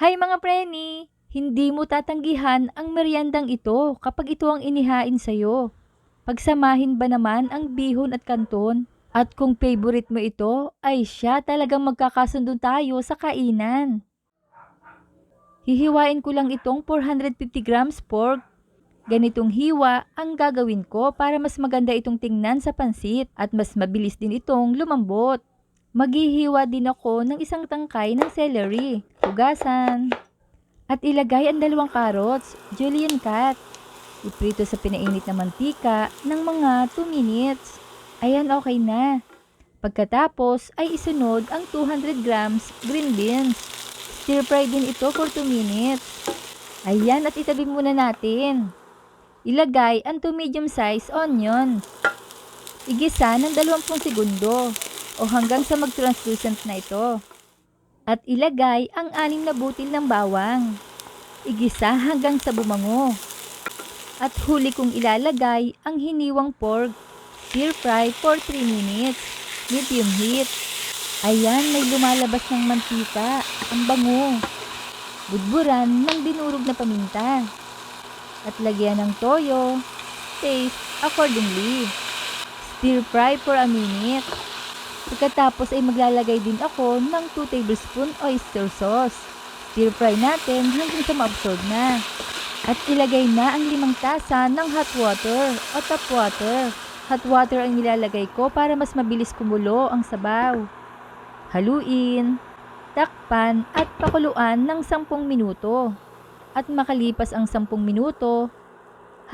Hay mga preni! Hindi mo tatanggihan ang meriendang ito kapag ito ang inihain sa'yo. Pagsamahin ba naman ang bihon at kanton? At kung favorite mo ito, ay siya talagang magkakasundo tayo sa kainan. Hihiwain ko lang itong 450 grams pork. Ganitong hiwa ang gagawin ko para mas maganda itong tingnan sa pansit at mas mabilis din itong lumambot. Maghihiwa din ako ng isang tangkay ng celery, hugasan, at ilagay ang 2 carrots, julienne cut. Iprito sa pinainit na mantika ng mga 2 minutes. Ayan, okay na. Pagkatapos ay isunod ang 200 grams green beans. Stir fry din ito for 2 minutes. Ayan, at itabi muna natin. Ilagay ang 2 medium-sized onions. Igisa ng 20 segundo o hanggang sa mag-translucent na ito. At ilagay ang 6 na butil ng bawang. Igisa hanggang sa bumango. At huli kong ilalagay ang hiniwang pork. Stir fry for 3 minutes. Medium heat. Ayan, may lumalabas ng mantika. Ang bango. Budburan ng dinurog na paminta. At lagyan ng toyo. Taste accordingly. Stir fry for a minute. Pagkatapos ay maglalagay din ako ng 2 tablespoon oyster sauce. Stir fry natin hanggang sa maabsorb na. At ilagay na ang 5 tasa ng hot water o tap water. Hot water ang nilalagay ko para mas mabilis kumulo ang sabaw. Haluin, takpan at pakuluan ng 10 minuto. At makalipas ang 10 minuto,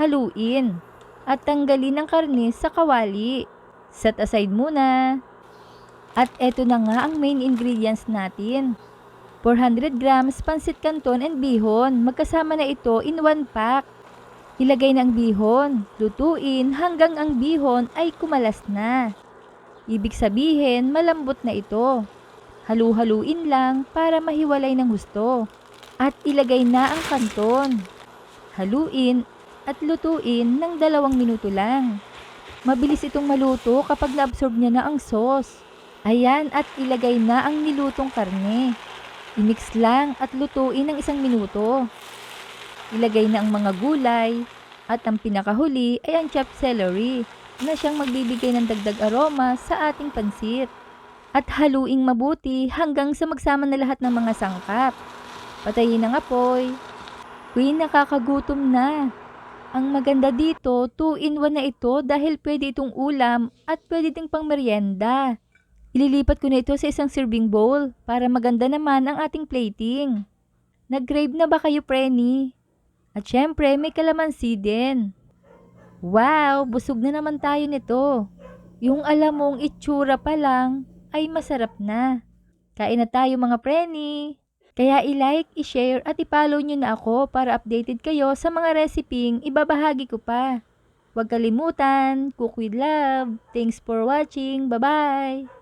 haluin at tanggalin ang karne sa kawali. Set aside muna. At eto na nga ang main ingredients natin. 400 grams pansit canton and bihon. Magkasama na ito in 1 pack. Ilagay na ang bihon. Lutuin hanggang ang bihon ay kumalas na. Ibig sabihin malambot na ito. Halu-haluin lang para mahiwalay ng husto. At ilagay na ang kanton. Haluin at lutuin ng 2 minuto lang. Mabilis itong maluto kapag na-absorb niya na ang sauce. Ayan, at ilagay na ang nilutong karne. I-mix lang at lutuin ng 1 minuto. Ilagay na ang mga gulay at ang pinakahuli ay ang chopped celery na siyang magbibigay ng dagdag aroma sa ating pansit. At haluing mabuti hanggang sa magsama na lahat ng mga sangkap. Patayin ang apoy. Queen, nakakagutom na. Ang maganda dito, 2-in-1 na ito dahil pwede itong ulam at pwede ding pang merienda. Ililipat ko na ito sa isang serving bowl para maganda naman ang ating plating. Nag-crave na ba kayo, preni? At syempre, may kalamansi din. Wow, busog na naman tayo nito. Yung alam mong itsura pa lang ay masarap na. Kain na tayo mga preni. Kaya i-like, i-share at i-follow nyo na ako para updated kayo sa mga reseping ibabahagi ko pa. Huwag kalimutan, cook with love. Thanks for watching. Bye-bye!